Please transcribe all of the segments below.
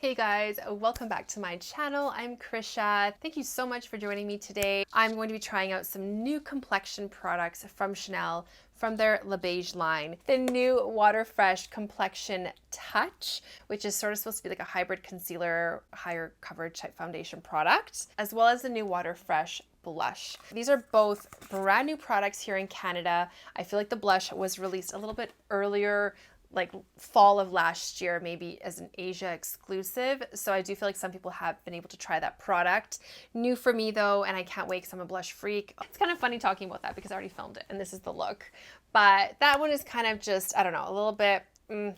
Hey guys, welcome back to my channel. I'm Krysia. Thank you so much for joining me today. I'm going to be trying out some new complexion products from Chanel from their Les Beiges line. The new Water Fresh Complexion Touch, which is sort of supposed to be like a hybrid concealer, higher coverage type foundation product, as well as the new Water Fresh blush. These are both brand new products here in Canada. I feel like the blush was released a little bit earlier, like fall of last year, maybe as an Asia exclusive. So I do feel like some people have been able to try that product. New for me though, and I can't wait because I'm a blush freak. It's kind of funny talking about that because I already filmed it and this is the look. But that one is kind of just, I don't know, a little bit,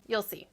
you'll see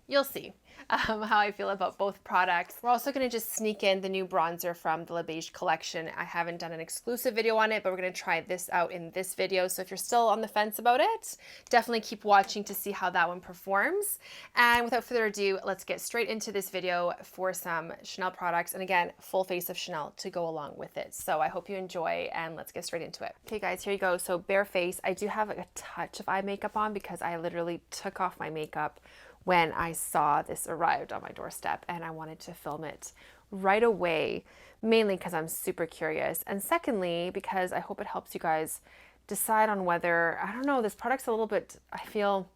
how I feel about both products. We're also going to just sneak in the new bronzer from the Les Beiges collection. I haven't done an exclusive video on it, but we're going to try this out in this video. So if you're still on the fence about it, definitely keep watching to see how that one performs. And without further ado, let's get straight into this video for some Chanel products. And again, full face of Chanel to go along with it. So I hope you enjoy and let's get straight into it. Okay guys, here you go. So bare face. I do have like a touch of eye makeup on because I literally took off my makeup when I saw this arrived on my doorstep and I wanted to film it right away, mainly because I'm super curious. And secondly, because I hope it helps you guys decide on whether, I don't know, this product's a little bit, I feel,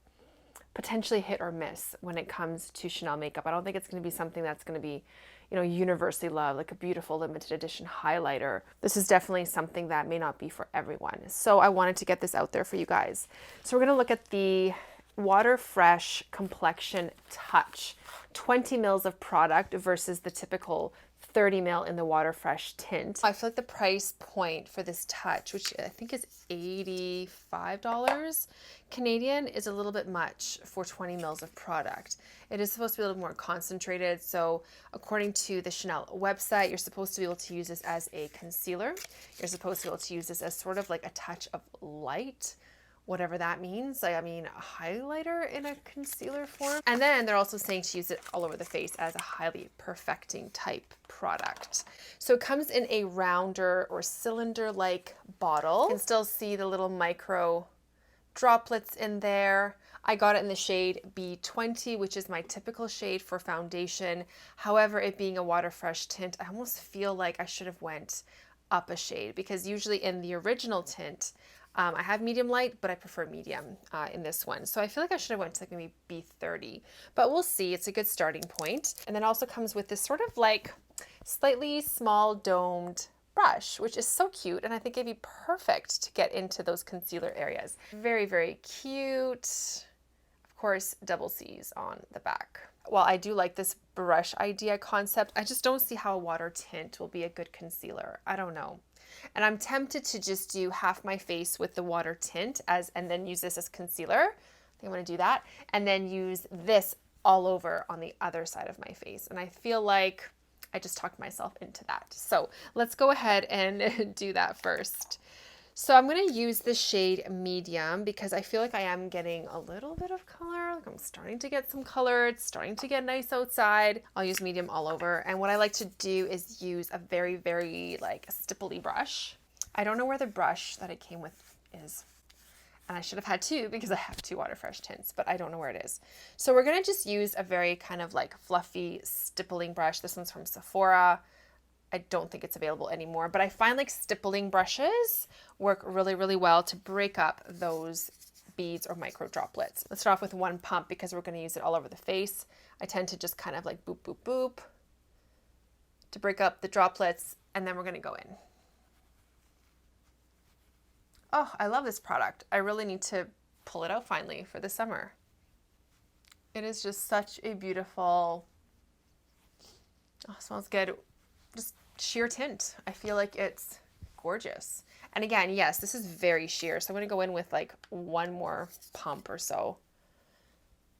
potentially hit or miss when it comes to Chanel makeup. I don't think it's going to be something that's going to be, you know, universally loved, like a beautiful limited edition highlighter. This is definitely something that may not be for everyone. So I wanted to get this out there for you guys. So we're going to look at the Water Fresh Complexion Touch, 20 mils of product versus the typical 30 mil in the Water Fresh Tint. I feel like the price point for this touch, which I think is $85 Canadian, is a little bit much for 20 mils of product. It is supposed to be a little more concentrated. So according to the Chanel website, you're supposed to be able to use this as a concealer. You're supposed to be able to use this as sort of like a touch of light, whatever that means. Like, I mean, a highlighter in a concealer form. And then they're also saying to use it all over the face as a highly perfecting type product. So it comes in a rounder or cylinder-like bottle. You can still see the little micro droplets in there. I got it in the shade B20, which is my typical shade for foundation. However, it being a Water Fresh tint, I almost feel like I should have went up a shade because usually in the original tint, I have medium light, but I prefer medium in this one. So I feel like I should have went to like maybe B30, but we'll see. It's a good starting point. And then also comes with this sort of like slightly small domed brush, which is so cute. And I think it'd be perfect to get into those concealer areas. Very, very cute. Of course, double C's on the back. While I do like this brush idea concept, I just don't see how a water tint will be a good concealer. I don't know. And I'm tempted to just do half my face with the water tint and then use this as concealer. I think I'm going to do that. And then use this all over on the other side of my face. And I feel like I just talked myself into that. So let's go ahead and do that first. So I'm going to use the shade medium because I feel like I am getting a little bit of color. Like I'm starting to get some color. It's starting to get nice outside. I'll use medium all over. And what I like to do is use a very, very like stipply brush. I don't know where the brush that it came with is. And I should have had two because I have two Water Fresh tints, but I don't know where it is. So we're going to just use a very kind of like fluffy stippling brush. This one's from Sephora. I don't think it's available anymore, but I find like stippling brushes work really, really well to break up those beads or micro droplets. Let's start off with one pump because we're going to use it all over the face. I tend to just kind of like boop, boop, boop to break up the droplets, and then we're going to go in. Oh, I love this product. I really need to pull it out finally for the summer. It is just such a beautiful, oh, it smells good. Just sheer tint. I feel like it's gorgeous. And again, yes, this is very sheer. So I'm going to go in with like one more pump or so.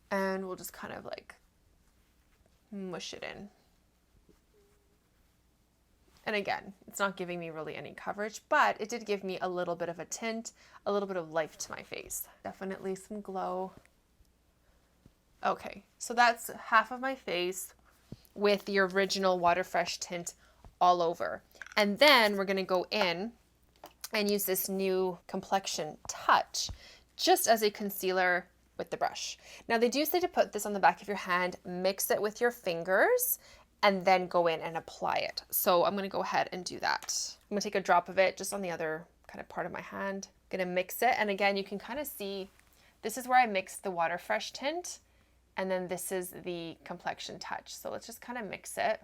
And we'll just kind of like mush it in. And again, it's not giving me really any coverage, but it did give me a little bit of a tint, a little bit of life to my face. Definitely some glow. Okay, so that's half of my face with the original Water Fresh tint all over. And then we're going to go in and use this new Complexion Touch just as a concealer with the brush. Now they do say to put this on the back of your hand, mix it with your fingers, and then go in and apply it. So I'm going to go ahead and do that. I'm going to take a drop of it just on the other kind of part of my hand. I'm going to mix it. And again, you can kind of see, this is where I mixed the Water Fresh tint. And then this is the Complexion touch. So let's just kind of mix it.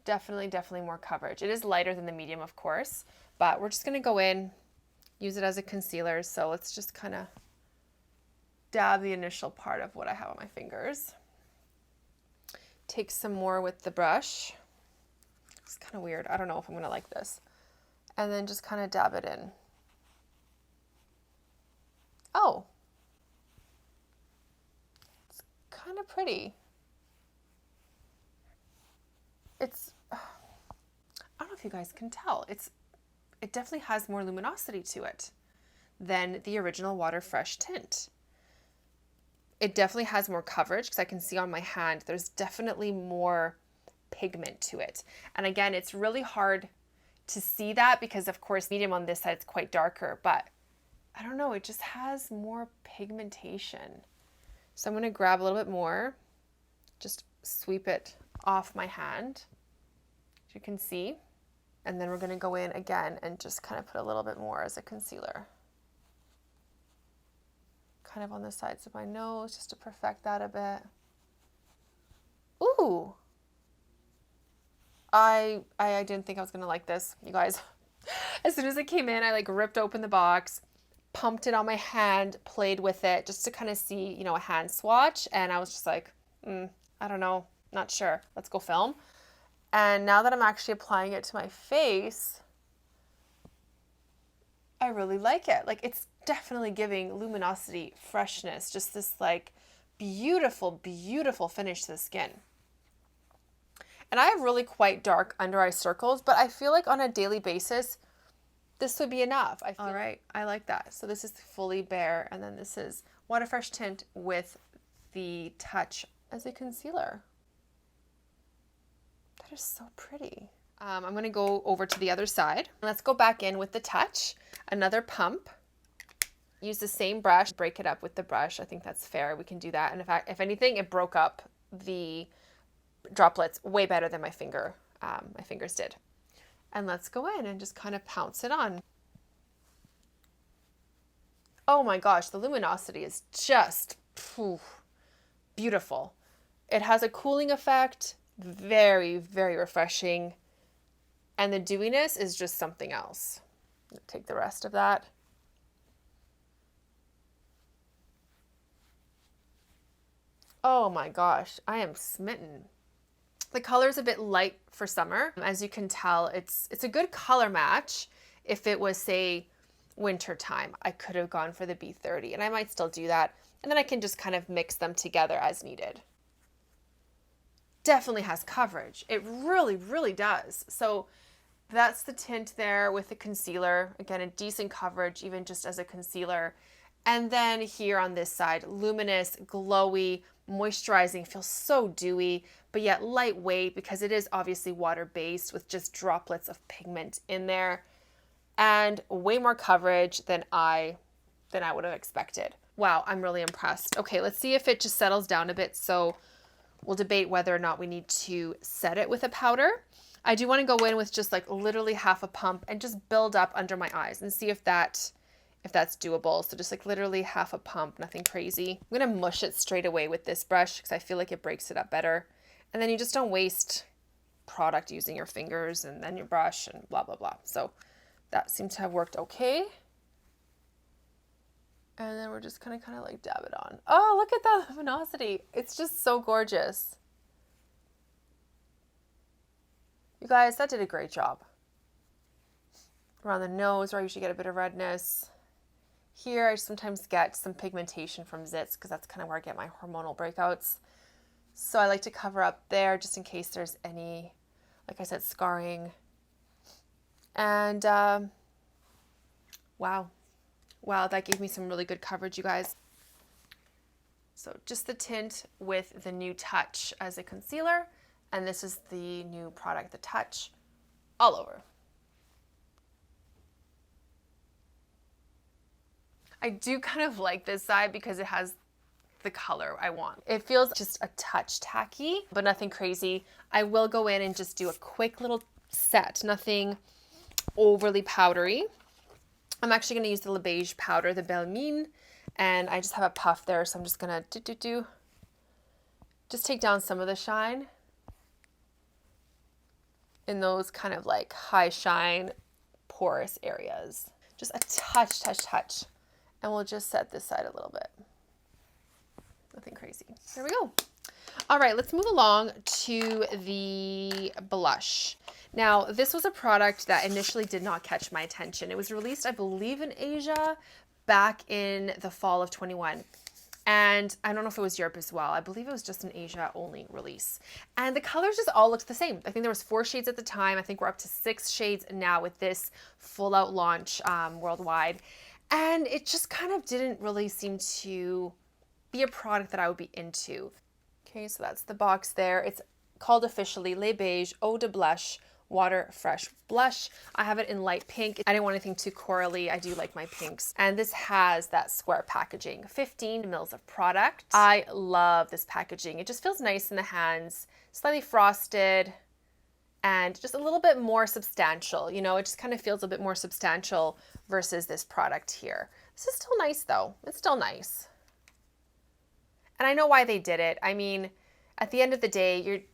Definitely more coverage. It is lighter than the medium, of course, but we're just going to go in, use it as a concealer. So let's just kind of dab the initial part of what I have on my fingers. Take some more with the brush. It's kind of weird. I don't know if I'm going to like this. And then just kind of dab it in. Oh, it's kind of pretty. It's, I don't know if you guys can tell. It definitely has more luminosity to it than the original Water Fresh tint. It definitely has more coverage because I can see on my hand, there's definitely more pigment to it. And again, it's really hard to see that because of course, medium on this side is quite darker, but I don't know, it just has more pigmentation. So I'm going to grab a little bit more, just sweep it off my hand, as you can see. And then we're going to go in again and just kind of put a little bit more as a concealer. Kind of on the sides of my nose, just to perfect that a bit. Ooh. I didn't think I was going to like this, you guys. As soon as it came in, I like ripped open the box, pumped it on my hand, played with it just to kind of see, you know, a hand swatch. And I was just like, I don't know, not sure. Let's go film. And now that I'm actually applying it to my face, I really like it. Like it's definitely giving luminosity, freshness, just this like beautiful finish to the skin. And I have really quite dark under eye circles, but I feel like on a daily basis, this would be enough. All right, I like that. So this is fully bare, and then this is Water Fresh tint with the touch as a concealer. That is so pretty. I'm going to go over to the other side. Let's go back in with the touch. Another pump. Use the same brush. Break it up with the brush. I think that's fair. We can do that. And in fact, if anything, it broke up the droplets way better than my fingers did. And let's go in and just kind of pounce it on. Oh my gosh, the luminosity is just beautiful. It has a cooling effect, very refreshing. And the dewiness is just something else. Take the rest of that. Oh my gosh, I am smitten. The color is a bit light for summer. As you can tell, it's a good color match. If it was, say, winter time, I could have gone for the B30, and I might still do that. And then I can just kind of mix them together as needed. Definitely has coverage. It really does. So that's the tint there with the concealer. Again, a decent coverage, even just as a concealer. And then here on this side, luminous, glowy, moisturizing, feels so dewy, but yet lightweight because it is obviously water-based with just droplets of pigment in there, and way more coverage than I would have expected. Wow, I'm really impressed. Okay, let's see if it just settles down a bit. So we'll debate whether or not we need to set it with a powder. I do want to go in with just like literally half a pump and just build up under my eyes and see if that's doable. So just like literally half a pump, nothing crazy. I'm going to mush it straight away with this brush because I feel like it breaks it up better. And then you just don't waste product using your fingers and then your brush and blah, blah, blah. So that seems to have worked okay. And then we're just kind of like dab it on. Oh, look at the luminosity. It's just so gorgeous. You guys, that did a great job. Around the nose where I usually get a bit of redness. Here, I sometimes get some pigmentation from zits because that's kind of where I get my hormonal breakouts. So I like to cover up there just in case there's any, like I said, scarring. And wow, that gave me some really good coverage, you guys. So just the tint with the new touch as a concealer. And this is the new product, the touch, all over. I do kind of like this side because it has the color I want. It feels just a touch tacky, but nothing crazy. I will go in and just do a quick little set, nothing overly powdery. I'm actually going to use the Les Beiges powder, the Belle Mine, and I just have a puff there, so I'm just going to just take down some of the shine in those kind of like high shine porous areas. Just a touch. And we'll just set this side a little bit. Nothing crazy. There we go. All right, let's move along to the blush. Now, this was a product that initially did not catch my attention. It was released, I believe, in Asia back in the fall of 21. And I don't know if it was Europe as well. I believe it was just an Asia only release. And the colors just all looked the same. I think there was 4 shades at the time. I think we're up to 6 shades now with this full out launch worldwide. And it just kind of didn't really seem to be a product that I would be into. Okay, so that's the box there. It's called officially Les Beiges Eau de Blush Water Fresh Blush. I have it in light pink. I didn't want anything too corally. I do like my pinks. And this has that square packaging, 15 mils of product. I love this packaging. It just feels nice in the hands, slightly frosted, and just a little bit more substantial. You know, it just kind of feels a bit more substantial versus this product here. This is still nice though. It's still nice. And I know why they did it. I mean, at the end of the day,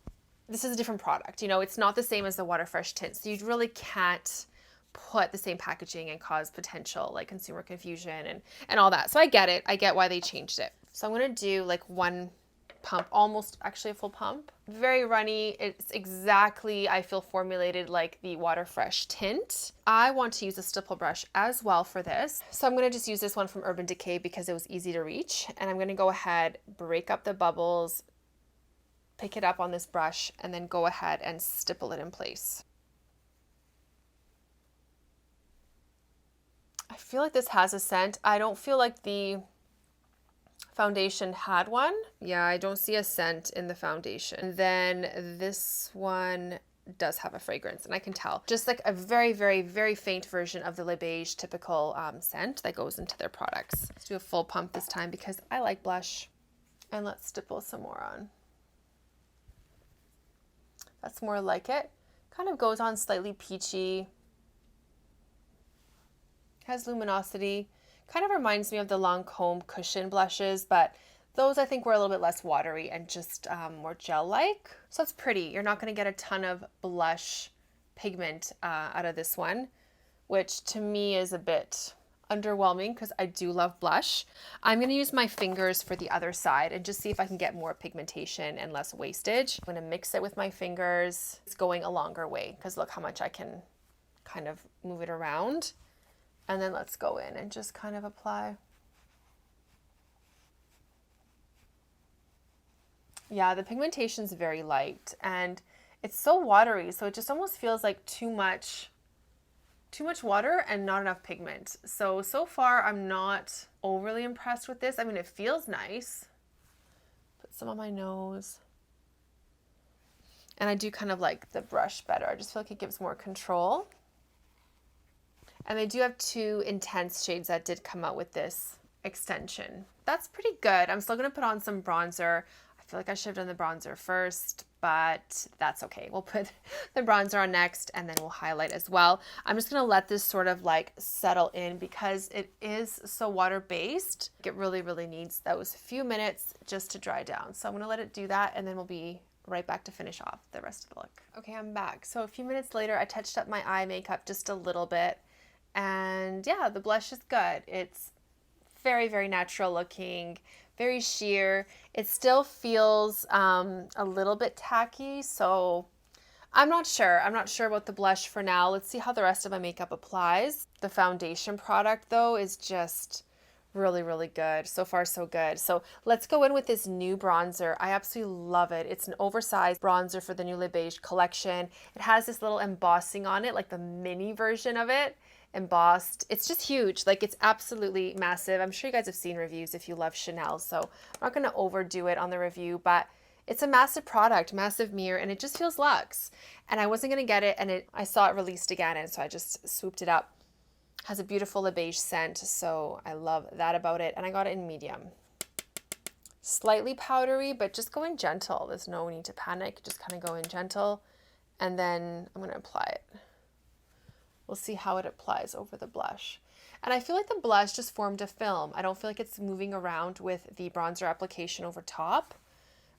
this is a different product. You know, it's not the same as the Water Fresh Tint. So you really can't put the same packaging and cause potential like consumer confusion and all that. So I get it. I get why they changed it. So I'm going to do like one pump, almost actually a full pump. Very runny. It's exactly, I feel, formulated like the Water Fresh Tint. I want to use a stipple brush as well for this. So I'm going to just use this one from Urban Decay because it was easy to reach. And I'm going to go ahead, break up the bubbles, pick it up on this brush, and then go ahead and stipple it in place. I feel like this has a scent. I don't feel like the foundation had one. Yeah, I don't see a scent in the foundation. And then this one does have a fragrance, and I can tell. Just like a very, very, very faint version of the Les Beiges typical scent that goes into their products. Let's do a full pump this time because I like blush. And let's stipple some more on. That's more like it. Kind of goes on slightly peachy. Has luminosity. Kind of reminds me of the Lancome cushion blushes, but those I think were a little bit less watery and just more gel-like. So it's pretty. You're not going to get a ton of blush pigment out of this one, which to me is a bit underwhelming because I do love blush. I'm going to use my fingers for the other side and just see if I can get more pigmentation and less wastage. I'm going to mix it with my fingers. It's going a longer way because look how much I can kind of move it around. And then let's go in and just kind of apply. Yeah, the pigmentation is very light and it's so watery. So it just almost feels like too much water and not enough pigment. So far I'm not overly impressed with this. I mean, it feels nice. Put some on my nose. And I do kind of like the brush better. I just feel like it gives more control. And they do have 2 intense shades that did come out with this extension. That's pretty good. I'm still gonna put on some bronzer. I feel like I should have done the bronzer first, but that's okay. We'll put the bronzer on next and then we'll highlight as well. I'm just gonna let this sort of like settle in because it is so water-based. It really, really needs those few minutes just to dry down. So I'm gonna let it do that and then we'll be right back to finish off the rest of the look. Okay, I'm back. So a few minutes later, I touched up my eye makeup just a little bit. And yeah, the blush is good. It's very, very natural looking, very sheer. It still feels a little bit tacky, so I'm not sure. I'm not sure about the blush for now. Let's see how the rest of my makeup applies. The foundation product though is just really, really good. So far, so good. So let's go in with this new bronzer. I absolutely love it. It's an oversized bronzer for the new Les Beiges collection. It has this little embossing on it, like the mini version of it. Embossed. It's just huge. Like it's absolutely massive. I'm sure you guys have seen reviews if you love Chanel, so I'm not going to overdo it on the review, but it's a massive product, massive mirror, and it just feels luxe. And I wasn't going to get it, and I saw it released again, and so I just swooped it up. Has a beautiful Les Beiges scent, so I love that about it, and I got it in medium. slightly powdery, but just going gentle. There's no need to panic. Just kind of go in gentle. And then I'm going to apply it. We'll see how it applies over the blush. And I feel like the blush just formed a film. I don't feel like it's moving around with the bronzer application over top.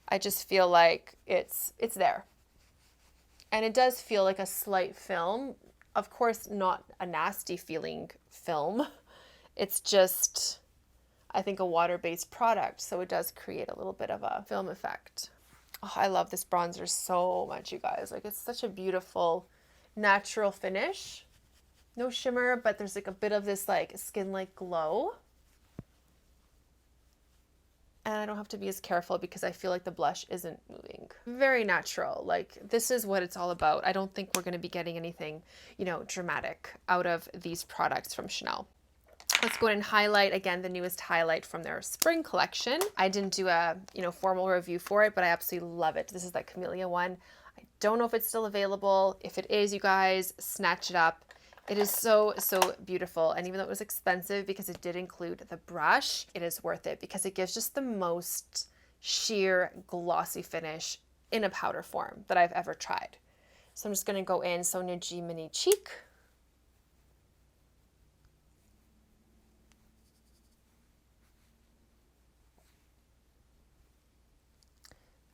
I just feel like it's there. And it does feel like a slight film. Of course, not a nasty feeling film. It's just, I think, a water-based product. So it does create a little bit of a film effect. Oh, I love this bronzer so much, you guys. Like, it's such a beautiful, natural finish. No shimmer, but there's like a bit of this like skin-like glow. And I don't have to be as careful because I feel like the blush isn't moving. Very natural. Like, this is what it's all about. I don't think we're going to be getting anything, you know, dramatic out of these products from Chanel. Let's go ahead and highlight, again, the newest highlight from their spring collection. I didn't do a, you know, formal review for it, but I absolutely love it. This is that Camellia one. I don't know if it's still available. If it is, you guys, snatch it up. It is so, so beautiful. And even though it was expensive because it did include the brush, it is worth it because it gives just the most sheer glossy finish in a powder form that I've ever tried. So I'm just going to go in Sonia G Mini Cheek.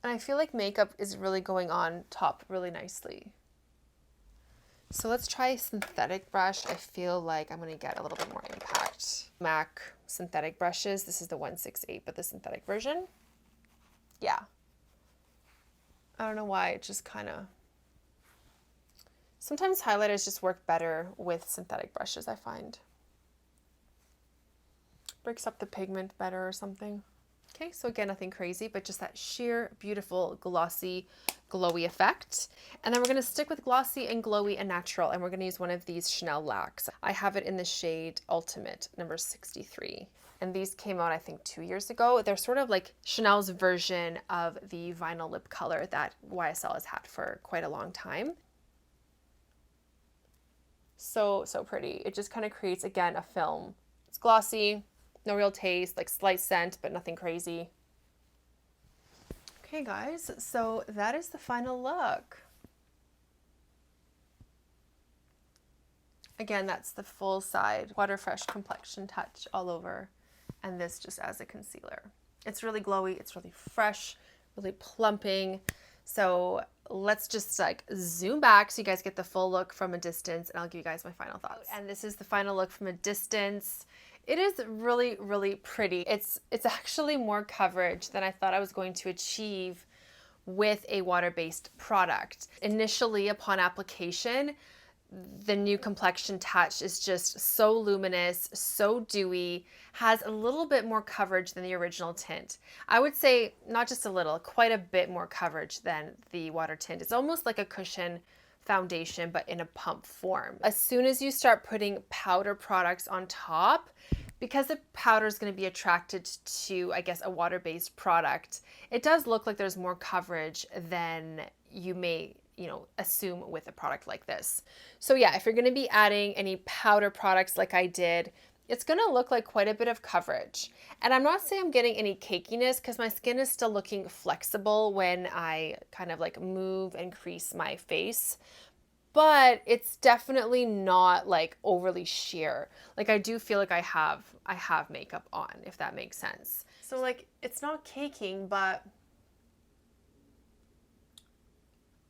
And I feel like makeup is really going on top really nicely. So let's try synthetic brush. I feel like I'm going to get a little bit more impact. MAC synthetic brushes. This is the 168, but the synthetic version. Yeah. I don't know why. It just kind of... Sometimes highlighters just work better with synthetic brushes, I find. Breaks up the pigment better or something. Okay, so again, nothing crazy, but just that sheer, beautiful, glossy, glowy effect. And then we're going to stick with glossy and glowy and natural, and we're going to use one of these Chanel Laques. I have it in the shade Ultimate, number 63. And these came out, I think, 2 years ago. They're sort of like Chanel's version of the vinyl lip color that YSL has had for quite a long time. So, so pretty. It just kind of creates, again, a film. It's glossy. No real taste, like slight scent, but nothing crazy. Okay, guys, so that is the final look. Again, that's the full side Water Fresh Complexion touch all over, and this just as a concealer. It's really glowy, it's really fresh, really plumping. So let's just like zoom back so you guys get the full look from a distance, and I'll give you guys my final thoughts. And this is the final look from a distance. It is really, really pretty. It's actually more coverage than I thought I was going to achieve with a water-based product. Initially, upon application, the new Complexion touch is just so luminous, so dewy, has a little bit more coverage than the original tint. I would say not just a little, quite a bit more coverage than the water tint. It's almost like a cushion foundation, but in a pump form. As soon as you start putting powder products on top, because the powder is going to be attracted to, I guess, a water-based product, it does look like there's more coverage than you may, you know, assume with a product like this. So yeah, if you're going to be adding any powder products like I did, it's going to look like quite a bit of coverage. And I'm not saying I'm getting any cakiness because my skin is still looking flexible when I kind of like move and crease my face. But it's definitely not like overly sheer. Like I do feel like I have makeup on, if that makes sense. So like it's not caking, but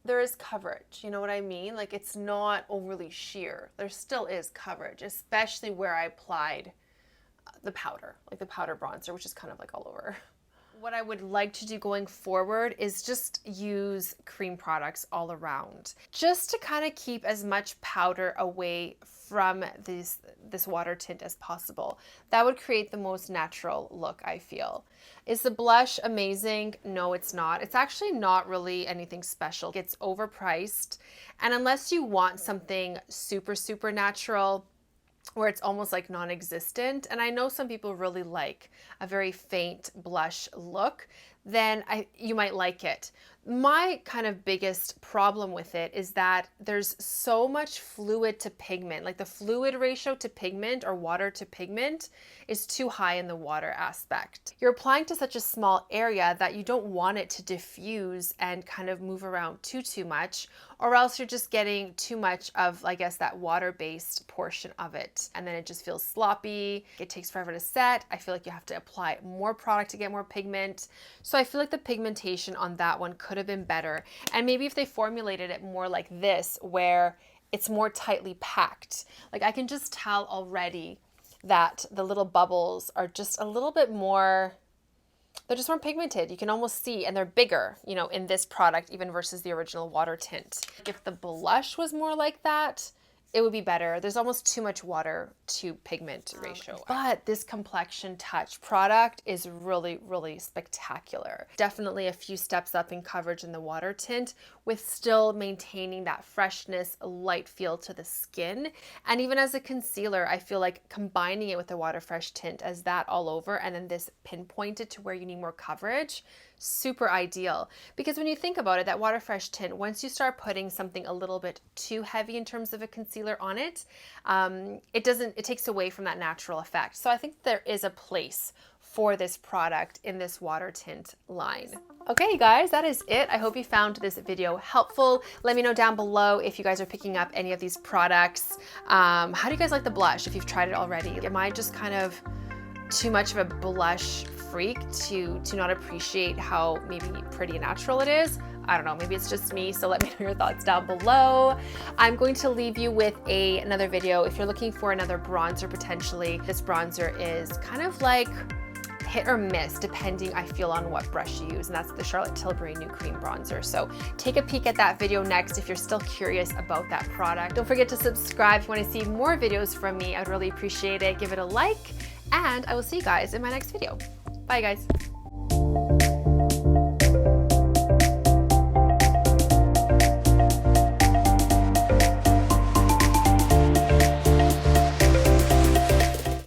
there is coverage, you know what I mean? Like it's not overly sheer. There still is coverage, especially where I applied the powder, like the powder bronzer, which is kind of like all over. What I would like to do going forward is just use cream products all around, just to kind of keep as much powder away from this water tint as possible. That would create the most natural look, I feel. Is the blush amazing? No, it's not. It's actually not really anything special. It's overpriced. And unless you want something super, super natural, where it's almost like non-existent, and I know some people really like a very faint blush look, then you might like it. My kind of biggest problem with it is that there's so much fluid to pigment, like the fluid ratio to pigment or water to pigment is too high in the water aspect. You're applying to such a small area that you don't want it to diffuse and kind of move around too much, or else you're just getting too much of, I guess, that water-based portion of it. And then it just feels sloppy. It takes forever to set. I feel like you have to apply more product to get more pigment. So I feel like the pigmentation on that one could have been better. And maybe if they formulated it more like this, where it's more tightly packed. Like I can just tell already that the little bubbles are just a little bit more, they're just more pigmented. You can almost see, and they're bigger, you know, in this product, even versus the original water tint. If the blush was more like that, it would be better. There's almost too much water to pigment ratio. But this Complexion Touch product is really, really spectacular. Definitely a few steps up in coverage in the water tint with still maintaining that freshness, light feel to the skin. And even as a concealer, I feel like combining it with the Water Fresh tint as that all over and then this pinpointed to where you need more coverage, super ideal. Because when you think about it, that Water Fresh tint, once you start putting something a little bit too heavy in terms of a concealer on it, it takes away from that natural effect. So I think there is a place for this product in this water tint line. Okay, guys, that is it. I hope you found this video helpful. Let me know down below if you guys are picking up any of these products. How do you guys like the blush if you've tried it already? Am I just kind of too much of a blush freak to not appreciate how maybe pretty and natural it is? I don't know, maybe it's just me, so let me know your thoughts down below. I'm going to leave you with another video. If you're looking for another bronzer potentially, this bronzer is kind of like hit or miss depending, I feel, on what brush you use, and that's the Charlotte Tilbury New Cream Bronzer. So take a peek at that video next if you're still curious about that product. Don't forget to subscribe if you want to see more videos from me. I'd really appreciate it. Give it a like, and I will see you guys in my next video. Bye, guys.